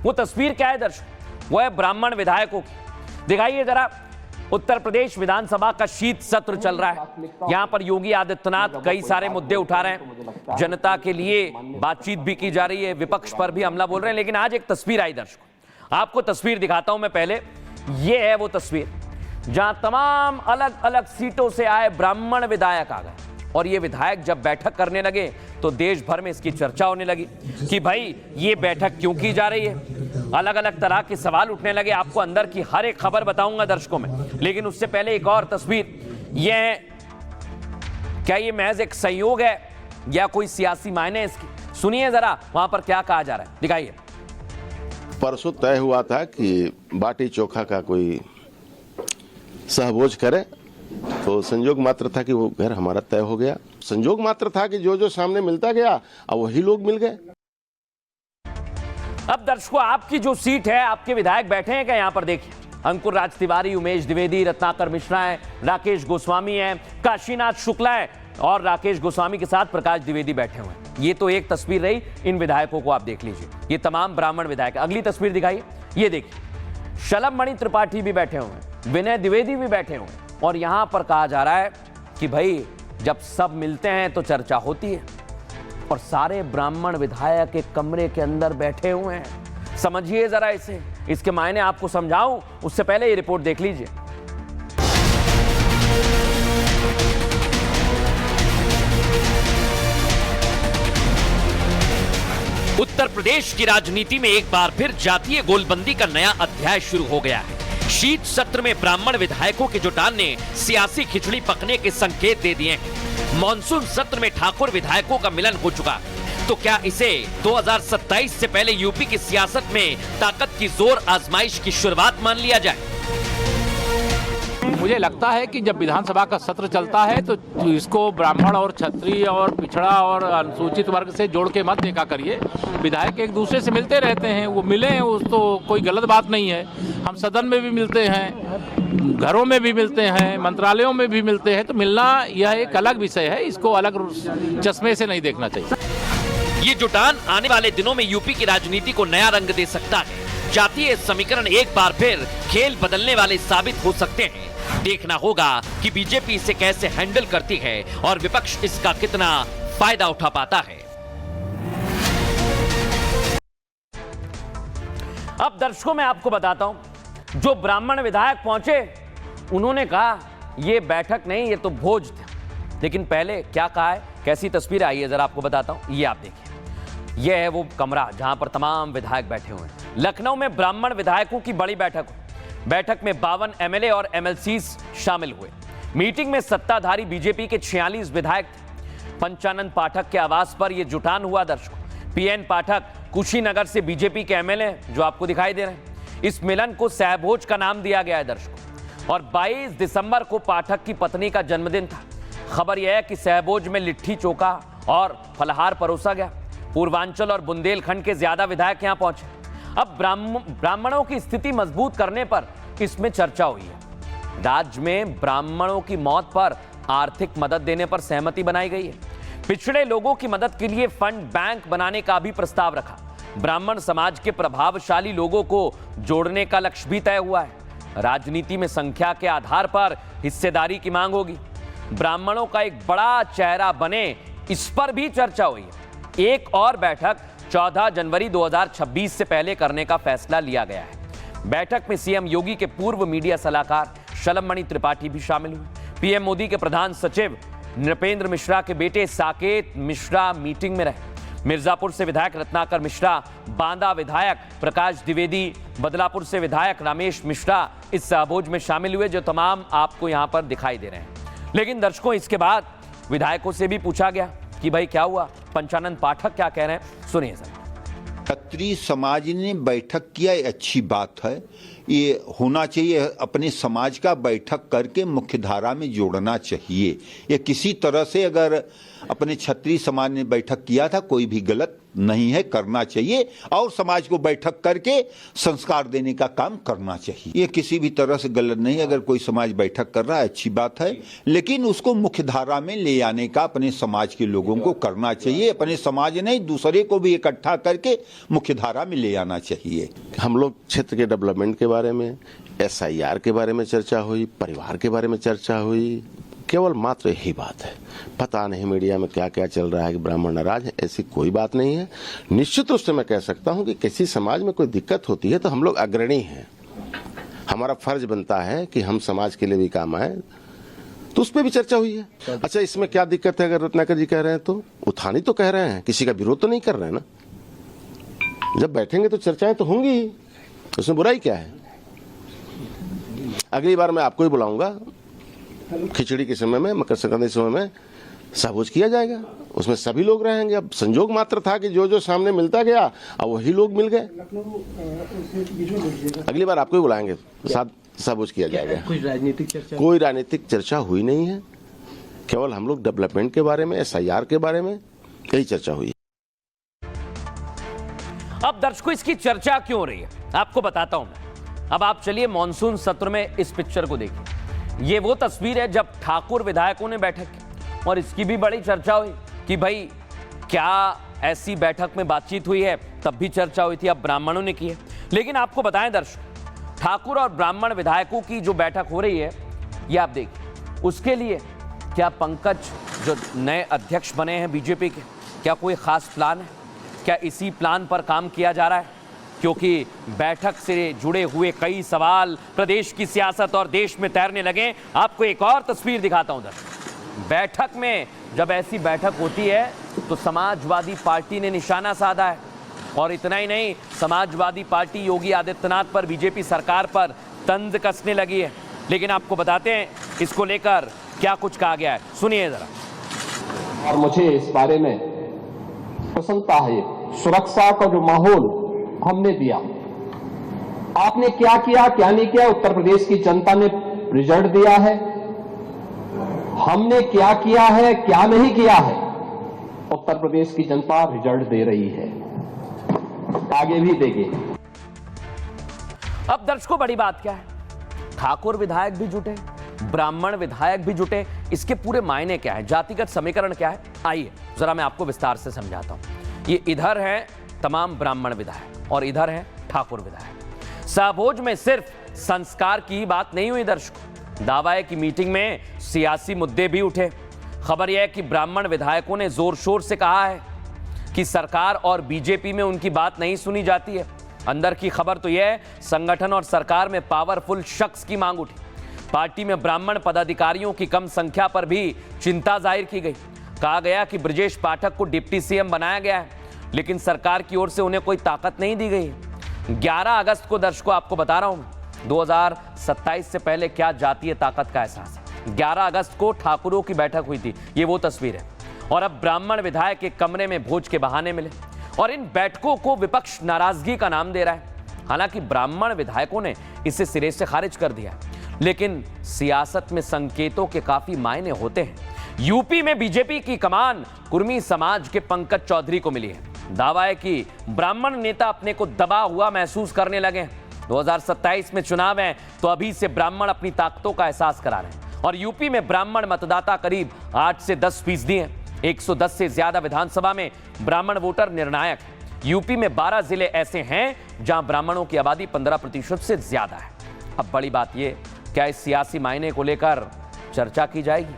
वो तस्वीर क्या है दर्शक? वो है ब्राह्मण विधायकों की। दिखाइए जरा, उत्तर प्रदेश विधानसभा का शीत सत्र चल रहा है। यहां पर योगी आदित्यनाथ कई सारे मुद्दे उठा रहे हैं, जनता के लिए बातचीत भी की जा रही है, विपक्ष पर भी हमला बोल रहे हैं। लेकिन आज एक तस्वीर आई दर्शकों, आपको तस्वीर दिखाता हूं मैं पहले। यह है वो तस्वीर जहां तमाम अलग अलग सीटों से आए ब्राह्मण विधायक आ गए, और ये विधायक जब बैठक करने लगे तो देश भर में इसकी चर्चा होने लगी कि भाई ये बैठक क्यों की जा रही है। अलग अलग तरह के सवाल उठने लगे। आपको अंदर की हर एक खबर बताऊंगा दर्शकों में, लेकिन उससे पहले एक और तस्वीर। ये क्या ये महज एक संयोग है या कोई सियासी मायने है इसकी? सुनिए जरा वहां पर क्या कहा जा रहा है, दिखाइए। परसों तय हुआ था कि बाटी चोखा का कोई सहभोज करे, तो संयोग मात्र था कि वो घर हमारा तय हो गया। संयोग मात्र था कि जो जो सामने मिलता गया अब वही लोग मिल गए। अब दर्शकों, आपकी जो सीट है, आपके विधायक बैठे हैं क्या? यहां पर देखिए, अंकुर राज तिवारी, उमेश द्विवेदी, रत्नाकर मिश्रा है, राकेश गोस्वामी है, काशीनाथ शुक्ला है, और राकेश गोस्वामी के साथ प्रकाश द्विवेदी बैठे हुए हैं। ये तो एक तस्वीर रही। इन विधायकों को आप देख लीजिए, ये तमाम ब्राह्मण विधायक। अगली तस्वीर दिखाइए, ये देखिए, शलभमणि त्रिपाठी भी बैठे हुए हैं, विनय द्विवेदी भी बैठे हुए हैं, और यहां पर कहा जा रहा है कि भाई जब सब मिलते हैं तो चर्चा होती है, और सारे ब्राह्मण विधायक एक कमरे के अंदर बैठे हुए हैं। समझिए जरा इसे, इसके मायने आपको समझाऊं उससे पहले ये रिपोर्ट देख लीजिए। उत्तर प्रदेश की राजनीति में एक बार फिर जातीय गोलबंदी का नया अध्याय शुरू हो गया है। शीत सत्र में ब्राह्मण विधायकों के जुटान ने सियासी खिचड़ी पकने के संकेत दे दिए हैं। मॉनसून सत्र में ठाकुर विधायकों का मिलन हो चुका, तो क्या इसे 2027 से पहले यूपी की सियासत में ताकत की जोर आजमाइश की शुरुआत मान लिया जाए? मुझे लगता है कि जब विधानसभा का सत्र चलता है तो इसको ब्राह्मण और क्षत्रिय और पिछड़ा और अनुसूचित वर्ग से जोड़ के मत देखा करिए। विधायक एक दूसरे से मिलते रहते हैं, वो मिले हैं, उस तो कोई गलत बात नहीं है। हम सदन में भी मिलते हैं, घरों में भी मिलते हैं, मंत्रालयों में भी मिलते हैं, तो मिलना यह एक अलग विषय है, इसको अलग चश्मे से नहीं देखना चाहिए। ये जुटान आने वाले दिनों में यूपी की राजनीति को नया रंग दे सकता है। जातीय समीकरण एक बार फिर खेल बदलने वाले साबित हो सकते हैं। देखना होगा कि बीजेपी इसे कैसे हैंडल करती है और विपक्ष इसका कितना फायदा उठा पाता है। अब दर्शकों मैं आपको बताता हूं, जो ब्राह्मण विधायक पहुंचे उन्होंने कहा यह बैठक नहीं, ये तो भोज था। लेकिन पहले क्या कहा है, कैसी तस्वीर आई है जरा आपको बताता हूं। ये आप देखिए, यह है वो कमरा जहां पर तमाम विधायक बैठे हुए हैं। लखनऊ में ब्राह्मण विधायकों की बड़ी बैठक हुई। बैठक में 52 एमएलए और एमएलसीज शामिल हुए। मीटिंग में सत्ताधारी बीजेपी के 46 विधायक थे। पंचानन पाठक के आवास पर यह जुटान हुआ दर्शकों। पीएन पाठक कुशीनगर से बीजेपी के एमएलए जो आपको दिखाई दे रहे हैं। इस मिलन को सहभोज का नाम दिया गया है दर्शकों, और 22 दिसंबर को पाठक की पत्नी का जन्मदिन था। खबर यह है कि सहभोज में लिट्टी चोखा और फलहार परोसा गया। पूर्वांचल और बुंदेलखंड के ज्यादा विधायक यहां पहुंचे। अब ब्राह्मणों की स्थिति मजबूत करने पर इसमें चर्चा हुई है। राज्य में ब्राह्मणों की मौत पर आर्थिक मदद देने पर सहमति बनाई गई है। पिछड़े लोगों की मदद के लिए फंड बैंक बनाने का भी प्रस्ताव रखा। ब्राह्मण समाज के प्रभावशाली लोगों को जोड़ने का लक्ष्य भी तय हुआ है। राजनीति में संख्या के आधार पर हिस्सेदारी की मांग होगी। ब्राह्मणों का एक बड़ा चेहरा बने, इस पर भी चर्चा हुई है। एक और बैठक 14 जनवरी 2026 से पहले करने का फैसला लिया गया है। बैठक में सीएम योगी के पूर्व मीडिया सलाहकार शलभमणि त्रिपाठी भी शामिल हुए। पीएम मोदी के प्रधान सचिव नृपेंद्र मिश्रा के बेटे साकेत मिश्रा मीटिंग में रहे। मिर्जापुर से विधायक रत्नाकर मिश्रा, बांदा विधायक प्रकाश द्विवेदी, बदलापुर से विधायक रमेश मिश्रा इस सहभोज में शामिल हुए, जो तमाम आपको यहां पर दिखाई दे रहे हैं। लेकिन दर्शकों, इसके बाद विधायकों से भी पूछा गया कि भाई क्या हुआ, पंचानन पाठक क्या कह रहे हैं, सुनिए सर। क्षत्रिय समाज ने बैठक किया, अच्छी बात है, ये होना चाहिए। अपने समाज का बैठक करके मुख्य धारा में जोड़ना चाहिए। ये किसी तरह से अगर अपने क्षत्रिय समाज ने बैठक किया था, कोई भी गलत नहीं है, करना चाहिए और समाज को बैठक करके संस्कार देने का काम करना चाहिए। ये किसी भी तरह से गलत नहीं है। अगर कोई समाज बैठक कर रहा है अच्छी बात है, लेकिन उसको मुख्य धारा में ले आने का अपने समाज के लोगों को करना चाहिए। अपने समाज नहीं, दूसरे को भी इकट्ठा करके मुख्य धारा में ले आना चाहिए। हम लोग क्षेत्र के डेवलपमेंट के बारे में, SIR के बारे में चर्चा हुई, परिवार के बारे में चर्चा हुई, केवल मात्र यही बात है। पता नहीं मीडिया में क्या क्या चल रहा है कि ब्राह्मण नाराज है, ऐसी कोई बात नहीं है। निश्चित रूप से मैं कह सकता हूं कि किसी समाज में कोई दिक्कत होती है तो हम लोग अग्रणी हैं, हमारा फर्ज बनता है कि हम समाज के लिए भी काम आए, तो उस पर भी चर्चा हुई है। अच्छा, इसमें क्या दिक्कत है? अगर रत्नाकर जी कह रहे हैं तो उठानी तो कह रहे हैं, किसी का विरोध तो नहीं कर रहे हैं ना। जब बैठेंगे तो चर्चाएं तो होंगी ही, उसमें बुराई क्या है? अगली बार मैं आपको ही बुलाऊंगा, खिचड़ी के समय में, मकर संक्रांति के समय में सहभोज किया जाएगा, उसमें सभी लोग रहेंगे। अब संजोग मात्र था कि जो जो सामने मिलता गया अब वही लोग मिल गए। अगली बार आपको ही बुलाएंगे, साथ सहभोज किया जाएगा। कोई राजनीतिक चर्चा हुई नहीं है, केवल हम लोग डेवलपमेंट के बारे में, SIR के बारे में यही चर्चा हुई है। अब दर्शकों, इसकी चर्चा क्यों हो रही है आपको बताता हूं मैं। अब आप चलिए मॉनसून सत्र में इस पिक्चर को देखिए। ये वो तस्वीर है जब ठाकुर विधायकों ने बैठक की और इसकी भी बड़ी चर्चा हुई कि भाई क्या ऐसी बैठक में बातचीत हुई है, तब भी चर्चा हुई थी, अब ब्राह्मणों ने की है। लेकिन आपको बताएं दर्शक, ठाकुर और ब्राह्मण विधायकों की जो बैठक हो रही है ये आप देखिए, उसके लिए क्या पंकज जो नए अध्यक्ष बने हैं बीजेपी के, क्या कोई खास प्लान है? क्या इसी प्लान पर काम किया जा रहा है? क्योंकि बैठक से जुड़े हुए कई सवाल प्रदेश की सियासत और देश में तैरने लगे। आपको एक और तस्वीर दिखाता हूं उधर। बैठक में जब ऐसी बैठक होती है तो समाजवादी पार्टी ने निशाना साधा है, और इतना ही नहीं, समाजवादी पार्टी योगी आदित्यनाथ पर, बीजेपी सरकार पर तंज कसने लगी है। लेकिन आपको बताते हैं इसको लेकर क्या कुछ कहा गया है, सुनिए जरा। और मुझे इस बारे में प्रसन्नता है, सुरक्षा का जो माहौल हमने दिया, आपने क्या किया क्या नहीं किया, उत्तर प्रदेश की जनता ने रिजल्ट दिया है। हमने क्या किया है क्या नहीं किया है, उत्तर प्रदेश की जनता रिजल्ट दे रही है, आगे भी देगी। अब दर्शकों, बड़ी बात क्या है, ठाकुर विधायक भी जुटे, ब्राह्मण विधायक भी जुटे, इसके पूरे मायने क्या है, जातिगत समीकरण क्या है? आइए जरा मैं आपको विस्तार से समझाता हूं। ये इधर है तमाम ब्राह्मण विधायक और इधर है ठाकुर विधायक। सहभोज में सिर्फ संस्कार की ही बात नहीं हुई दर्शकों, दावा है कि मीटिंग में सियासी मुद्दे भी उठे। खबर यह है कि ब्राह्मण विधायकों ने जोर शोर से कहा है कि सरकार और बीजेपी में उनकी बात नहीं सुनी जाती है। अंदर की खबर तो यह है, संगठन और सरकार में पावरफुल शख्स की मांग उठी। पार्टी में ब्राह्मण पदाधिकारियों की कम संख्या पर भी चिंता जाहिर की गई। कहा गया कि ब्रजेश पाठक को डिप्टी CM बनाया गया है, लेकिन सरकार की ओर से उन्हें कोई ताकत नहीं दी गई है। 11 अगस्त को दर्शकों आपको बता रहा हूं, 2027 से पहले क्या जातीय ताकत का एहसास है। 11 अगस्त को ठाकुरों की बैठक हुई थी, ये वो तस्वीर है। और अब ब्राह्मण विधायक के कमरे में भोज के बहाने मिले और इन बैठकों को विपक्ष नाराजगी का नाम दे रहा है। हालांकि ब्राह्मण विधायकों ने इसे सिरे से खारिज कर दिया, लेकिन सियासत में संकेतों के काफी मायने होते हैं। यूपी में बीजेपी की कमान कुर्मी समाज के पंकज चौधरी को मिली है। दावा है कि ब्राह्मण नेता अपने को दबा हुआ महसूस करने लगे। 2027 में चुनाव है तो अभी से ब्राह्मण अपनी ताकतों का एहसास करा रहे हैं। और यूपी में ब्राह्मण मतदाता करीब 8 से 10% हैं। 110 से ज्यादा विधानसभा में ब्राह्मण वोटर निर्णायक है। यूपी में 12 जिले ऐसे हैं जहां ब्राह्मणों की आबादी 15% से ज्यादा है। अब बड़ी बात यह, क्या इस सियासी मायने को लेकर चर्चा की जाएगी?